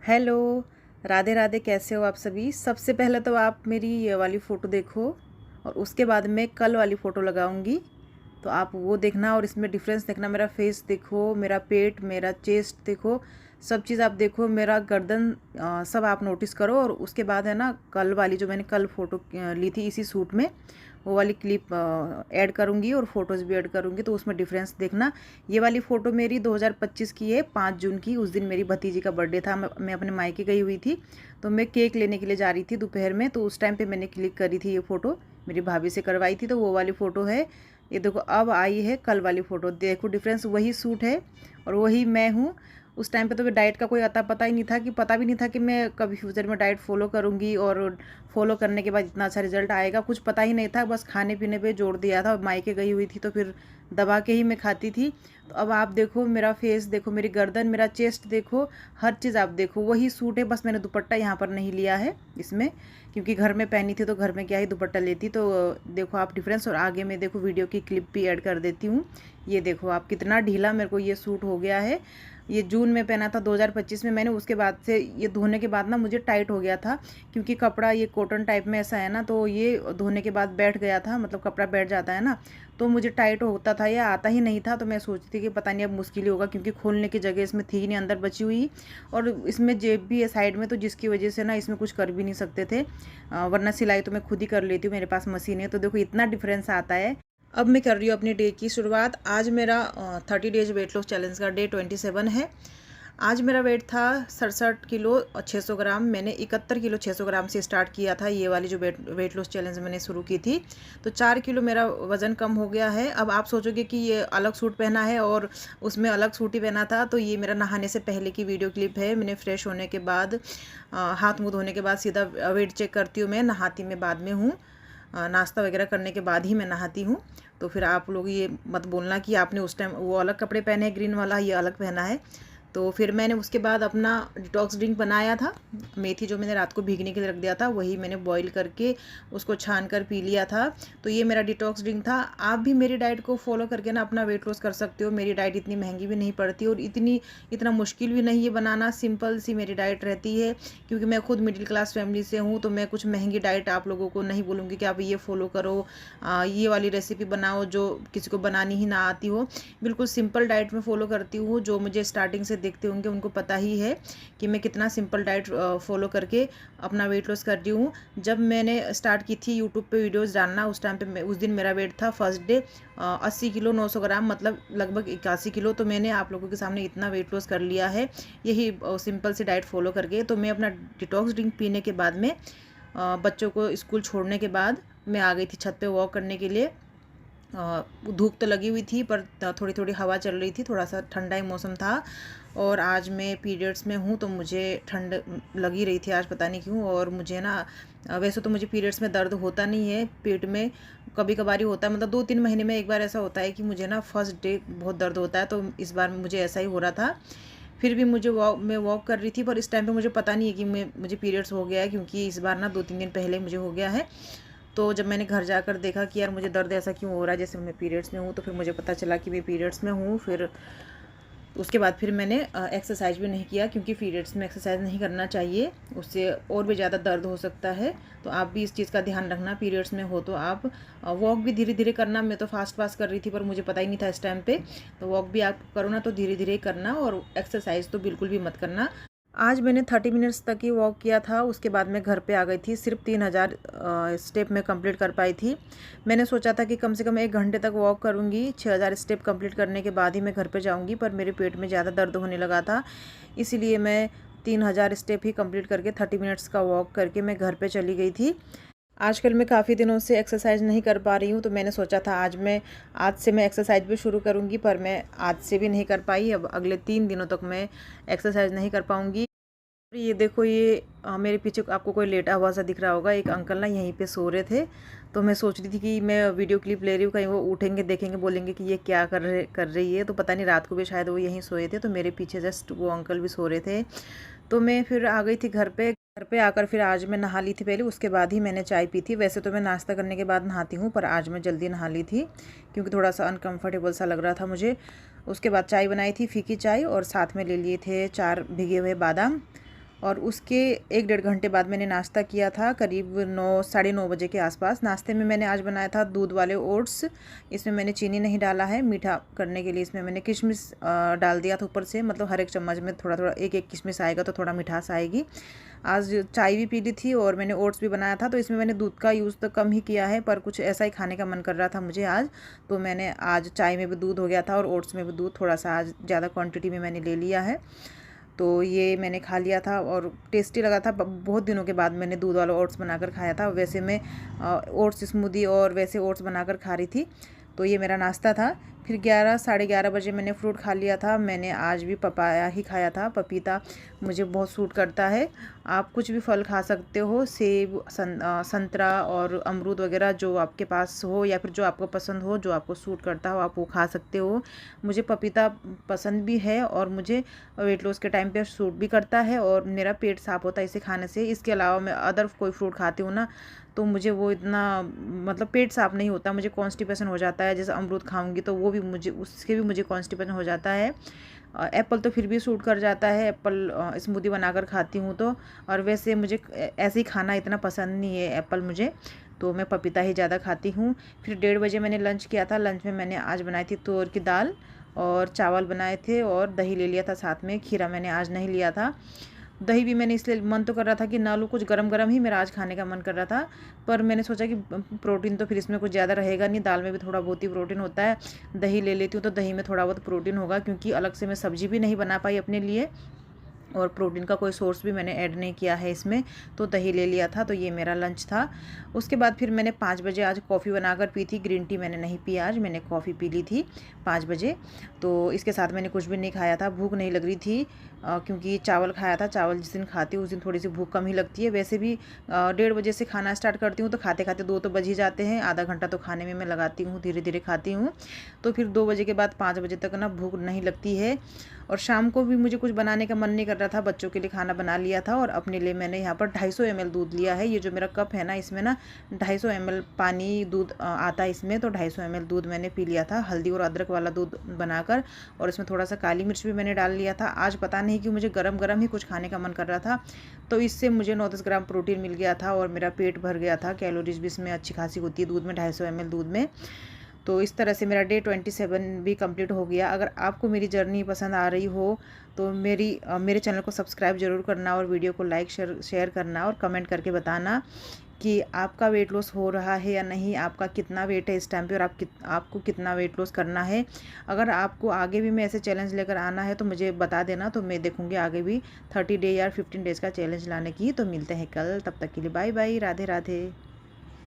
Hello, Radhe Radhe. कैसे हो आप सभी। सबसे पहले तो आप मेरी ये वाली फ़ोटो देखो और उसके बाद मैं कल वाली फ़ोटो लगाऊंगी, तो आप वो देखना और इसमें डिफरेंस देखना। मेरा फेस देखो, मेरा पेट, मेरा चेस्ट देखो, सब चीज़ आप देखो, मेरा गर्दन सब आप नोटिस करो। और उसके बाद है ना, कल वाली जो मैंने कल फ़ोटो ली थी इसी सूट में, वो वाली क्लिप ऐड करूँगी और फ़ोटोज़ भी ऐड करूँगी, तो उसमें डिफरेंस देखना। ये वाली फ़ोटो मेरी 2025 की है, 5 जून की। उस दिन मेरी भतीजी का बर्थडे था, मैं अपने मायके गई हुई थी, तो मैं केक लेने के लिए जा रही थी दोपहर में, तो उस टाइम पे मैंने क्लिक करी थी ये फ़ोटो। मेरी भाभी से करवाई थी, तो वो वाली फ़ोटो है। ये देखो अब आई है कल वाली फ़ोटो, देखो डिफरेंस, वही सूट है और वही मैं हूँ। उस टाइम पे तो मैं डाइट का कोई अता पता ही नहीं था, कि पता भी नहीं था कि मैं कभी फ्यूचर में डाइट फॉलो करूँगी और फॉलो करने के बाद इतना अच्छा रिजल्ट आएगा, कुछ पता ही नहीं था। बस खाने पीने पे जोर दिया था, मायके गई हुई थी तो फिर दबा के ही मैं खाती थी। तो अब आप देखो, मेरा फेस देखो, मेरी गर्दन, मेरा चेस्ट देखो, हर चीज़ आप देखो, वही सूट है। बस मैंने दुपट्टा यहाँ पर नहीं लिया है इसमें, क्योंकि घर में पहनी थी तो घर में क्या ही दुपट्टा लेती। तो देखो आप डिफरेंस। और आगे में देखो वीडियो की क्लिप भी ऐड कर देती हूँ। ये देखो आप, कितना ढीला मेरे को ये सूट हो गया है। ये जून में पहना था 2025 में मैंने, उसके बाद से ये धोने के बाद ना मुझे टाइट हो गया था, क्योंकि कपड़ा ये कॉटन टाइप में ऐसा है ना, तो ये धोने के बाद बैठ गया था, मतलब कपड़ा बैठ जाता है ना, तो मुझे टाइट होता था, या आता ही नहीं था। तो मैं सोचती थी कि पता नहीं अब मुश्किल ही होगा, क्योंकि खोलने की जगह इसमें थी नहीं, अंदर बची हुई। और इसमें जेब भी है साइड में, तो जिसकी वजह से ना इसमें कुछ कर भी नहीं सकते थे। वरना सिलाई तो मैं खुद ही कर लेती हूँ, मेरे पास मशीन है। तो देखो इतना डिफरेंस आता है। अब मैं कर रही हूँ अपने डे की शुरुआत। आज मेरा 30 डेज वेट लॉस चैलेंज का डे 27 है। आज मेरा वेट था 67 किलो और 600 ग्राम। मैंने 71 किलो 600 ग्राम से स्टार्ट किया था, ये वाली जो वेट लॉस चैलेंज मैंने शुरू की थी। तो 4 किलो मेरा वज़न कम हो गया है। अब आप सोचोगे कि ये अलग सूट पहना है और उसमें अलग सूट ही पहना था, तो ये मेरा नहाने से पहले की वीडियो क्लिप है। मैंने फ्रेश होने के बाद हाथ मुँह धोने के बाद सीधा वेट चेक करती हूँ। मैं नहाती मैं बाद में हूँ, नाश्ता वगैरह करने के बाद ही मैं नहाती हूँ। तो फिर आप लोग ये मत बोलना कि आपने उस टाइम वो अलग कपड़े पहने हैं ग्रीन वाला, ये अलग पहना है। तो फिर मैंने उसके बाद अपना डिटॉक्स ड्रिंक बनाया था। मेथी जो मैंने रात को भीगने के लिए रख दिया था, वही मैंने बॉईल करके उसको छान कर पी लिया था। तो ये मेरा डिटॉक्स ड्रिंक था। आप भी मेरी डाइट को फॉलो करके ना अपना वेट लॉस कर सकते हो। मेरी डाइट इतनी महंगी भी नहीं पड़ती और इतना मुश्किल भी नहीं है बनाना। सिंपल सी मेरी डाइट रहती है, क्योंकि मैं खुद मिडिल क्लास फैमिली से हूँ। तो मैं कुछ महंगी डाइट आप लोगों को नहीं बोलूँगी कि आप ये फॉलो करो, ये वाली रेसिपी बनाओ जो किसी को बनानी ही ना आती हो। बिल्कुल सिंपल डाइट में फॉलो करती हूँ। जो मुझे स्टार्टिंग से देखते होंगे उनको पता ही है कि मैं कितना सिंपल डाइट फॉलो करके अपना वेट लॉस कर रही हूँ। जब मैंने स्टार्ट की थी यूट्यूब पे वीडियोस डालना, उस टाइम पे उस दिन मेरा वेट था फर्स्ट डे 80 किलो 900 ग्राम, मतलब लगभग 81 किलो। तो मैंने आप लोगों के सामने इतना वेट लॉस कर लिया है यही सिंपल सी डाइट फॉलो करके। तो मैं अपना डिटॉक्स ड्रिंक पीने के बाद में बच्चों को स्कूल छोड़ने के बाद मैं आ गई थी छत पे वॉक करने के लिए। धूप तो लगी हुई थी पर थोड़ी थोड़ी हवा चल रही थी, थोड़ा सा ठंडा ही मौसम था। और आज मैं पीरियड्स में हूँ तो मुझे ठंड लगी रही थी आज, पता नहीं क्यों। और मुझे ना वैसे तो मुझे पीरियड्स में दर्द होता नहीं है पेट में, कभी कभार ही होता है, मतलब 2-3 महीने में एक बार ऐसा होता है कि मुझे ना फर्स्ट डे बहुत दर्द होता है। तो इस बार मुझे ऐसा ही हो रहा था। फिर भी मैं वॉक कर रही थी, पर इस टाइम पे मुझे पता नहीं है कि मुझे पीरियड्स हो गया है, क्योंकि इस बार ना 2-3 दिन पहले मुझे हो गया है। तो जब मैंने घर जाकर देखा कि यार मुझे दर्द ऐसा क्यों हो रहा है जैसे मैं पीरियड्स में हूँ, तो फिर मुझे पता चला कि मैं पीरियड्स में हूँ। फिर उसके बाद फिर मैंने एक्सरसाइज भी नहीं किया, क्योंकि पीरियड्स में एक्सरसाइज नहीं करना चाहिए, उससे और भी ज़्यादा दर्द हो सकता है। तो आप भी इस चीज़ का ध्यान रखना, पीरियड्स में हो तो आप वॉक भी धीरे धीरे करना। मैं तो फास्ट फास्ट कर रही थी पर मुझे पता ही नहीं था इस टाइम पे। तो वॉक भी आप करो ना तो धीरे धीरे करना, और एक्सरसाइज तो बिल्कुल भी मत करना। आज मैंने 30 मिनट्स तक ही वॉक किया था, उसके बाद मैं घर पे आ गई थी। सिर्फ 3000 स्टेप में कंप्लीट कर पाई थी। मैंने सोचा था कि कम से कम 1 घंटे तक वॉक करूँगी, 6000 स्टेप कंप्लीट करने के बाद ही मैं घर पे जाऊँगी, पर मेरे पेट में ज़्यादा दर्द होने लगा था, इसीलिए मैं 3000 स्टेप ही कंप्लीट करके 30 मिनट्स का वॉक करके मैं घर पर चली गई थी। आजकल मैं काफ़ी दिनों से एक्सरसाइज नहीं कर पा रही हूँ, तो मैंने सोचा था आज से मैं एक्सरसाइज भी शुरू करूँगी, पर मैं आज से भी नहीं कर पाई। अब अगले 3 दिनों तक मैं एक्सरसाइज नहीं कर पाऊँगी। ये देखो, ये मेरे पीछे आपको कोई लेटा हुआ सा दिख रहा होगा, एक अंकल ना यहीं पे सो रहे थे। तो मैं सोच रही थी कि मैं वीडियो क्लिप ले रही हूँ, कहीं वो उठेंगे देखेंगे बोलेंगे कि ये क्या कर रही है। तो पता नहीं, रात को भी शायद वो यहीं सोए थे, तो मेरे पीछे जस्ट वो अंकल भी सो रहे थे। तो मैं फिर आ गई थी घर पे। घर पे आकर फिर आज मैं नहा ली थी पहले, उसके बाद ही मैंने चाय पी थी। वैसे तो मैं नाश्ता करने के बाद नहाती हूँ, पर आज मैं जल्दी नहा ली थी, क्योंकि थोड़ा सा अनकंफर्टेबल सा लग रहा था मुझे। उसके बाद चाय बनाई थी, फीकी चाय, और साथ में ले लिए थे 4 भिगे हुए बादाम। और उसके 1 डेढ़ घंटे बाद मैंने नाश्ता किया था, करीब 9 साढ़े 9 बजे के आसपास। नाश्ते में मैंने आज बनाया था दूध वाले ओट्स। इसमें मैंने चीनी नहीं डाला है, मीठा करने के लिए इसमें मैंने किशमिश डाल दिया था ऊपर से, मतलब हर एक चम्मच में थोड़ा थोड़ा एक एक किशमिश आएगा तो थोड़ा मिठास आएगी। आज चाय भी पी ली थी और मैंने ओट्स भी बनाया था, तो इसमें मैंने दूध का यूज़ तो कम ही किया है, पर कुछ ऐसा ही खाने का मन कर रहा था मुझे आज, तो मैंने आज चाय में भी दूध हो गया था और ओट्स में भी दूध थोड़ा सा आज ज़्यादा क्वांटिटी में मैंने ले लिया है। तो ये मैंने खा लिया था और टेस्टी लगा था। बहुत दिनों के बाद मैंने दूध वाला ओट्स बनाकर खाया था। वैसे मैं ओट्स स्मूदी और वैसे ओट्स बनाकर खा रही थी। तो ये मेरा नाश्ता था। फिर 11 साढ़े 11 बजे मैंने फ्रूट खा लिया था। मैंने आज भी पपाया ही खाया था। पपीता मुझे बहुत सूट करता है। आप कुछ भी फल खा सकते हो, सेब, संतरा और अमरूद वगैरह जो आपके पास हो या फिर जो आपको पसंद हो, जो आपको सूट करता हो, आप वो खा सकते हो। मुझे पपीता पसंद भी है और मुझे वेट लॉस के टाइम पे सूट भी करता है और मेरा पेट साफ़ होता है इसे खाने से। इसके अलावा मैं अदर कोई फ्रूट खाती हूँ ना, तो मुझे वो इतना मतलब पेट साफ़ नहीं होता, मुझे कॉन्स्टिपेशन हो जाता है। जैसे अमरूद खाऊंगी तो वो भी मुझे उसके भी मुझे कॉन्स्टिपेशन हो जाता है। एप्पल तो फिर भी सूट कर जाता है, एप्पल स्मूदी बनाकर खाती हूँ तो। और वैसे मुझे ऐसे ही खाना इतना पसंद नहीं है एप्पल मुझे, तो मैं पपीता ही ज़्यादा खाती हूँ। फिर 1:30 बजे मैंने लंच किया था। लंच में मैंने आज बनाई थी तुअर की दाल और चावल बनाए थे और दही ले लिया था साथ में। खीरा मैंने आज नहीं लिया था। दही भी मैंने इसलिए मन तो कर रहा था कि ना लूँ, कुछ गरम गरम ही मेरा आज खाने का मन कर रहा था, पर मैंने सोचा कि प्रोटीन तो फिर इसमें कुछ ज़्यादा रहेगा नहीं, दाल में भी थोड़ा बहुत ही प्रोटीन होता है। दही ले लेती हूँ तो दही में थोड़ा बहुत प्रोटीन होगा, क्योंकि अलग से मैं सब्ज़ी भी नहीं बना पाई अपने लिए और प्रोटीन का कोई सोर्स भी मैंने ऐड नहीं किया है इसमें, तो दही ले लिया था। तो ये मेरा लंच था। उसके बाद फिर मैंने 5 बजे आज कॉफ़ी बनाकर पी थी। ग्रीन टी मैंने नहीं पी, आज मैंने कॉफ़ी पी ली थी 5 बजे। तो इसके साथ मैंने कुछ भी नहीं खाया था, भूख नहीं लग रही थी, क्योंकि चावल खाया था। चावल जिस दिन खाती हूँ उस दिन थोड़ी सी भूख कम ही लगती है। वैसे भी 1:30 बजे से खाना स्टार्ट करती हूँ तो खाते खाते 2 तो बज ही जाते हैं। आधा घंटा तो खाने में मैं लगाती हूँ, धीरे धीरे खाती हूँ। तो फिर 2 बजे के बाद 5 बजे तक ना भूख नहीं लगती है। और शाम को भी मुझे कुछ बनाने का मन नहीं कर रहा था। बच्चों के लिए खाना बना लिया था और अपने लिए मैंने यहाँ पर 250 ml दूध लिया है। ये जो मेरा कप है ना, इसमें ना 250 ml पानी दूध आता है इसमें, तो 250 ml दूध मैंने पी लिया था, हल्दी और अदरक वाला दूध बनाकर। और इसमें थोड़ा सा काली मिर्च भी मैंने डाल लिया था। आज पता नहीं क्यों मुझे गरम गरम ही कुछ खाने का मन कर रहा था, तो इससे मुझे 9-10 ग्राम प्रोटीन मिल गया था और मेरा पेट भर गया था। कैलोरीज भी इसमें अच्छी खासी होती है दूध में, 250 ml दूध में। तो इस तरह से मेरा डे 27 भी कंप्लीट हो गया। अगर आपको मेरी जर्नी पसंद आ रही हो तो मेरे चैनल को सब्सक्राइब ज़रूर करना और वीडियो को लाइक शेयर करना और कमेंट करके बताना कि आपका वेट लॉस हो रहा है या नहीं, आपका कितना वेट है इस टाइम पे और आपको कितना वेट लॉस करना है। अगर आपको आगे भी मैं ऐसे चैलेंज लेकर आना है तो मुझे बता देना, तो मैं देखूँगी आगे भी 30 डे या 15 डेज़ का चैलेंज लाने की। तो मिलते हैं कल, तब तक के लिए बाय बाय, राधे राधे।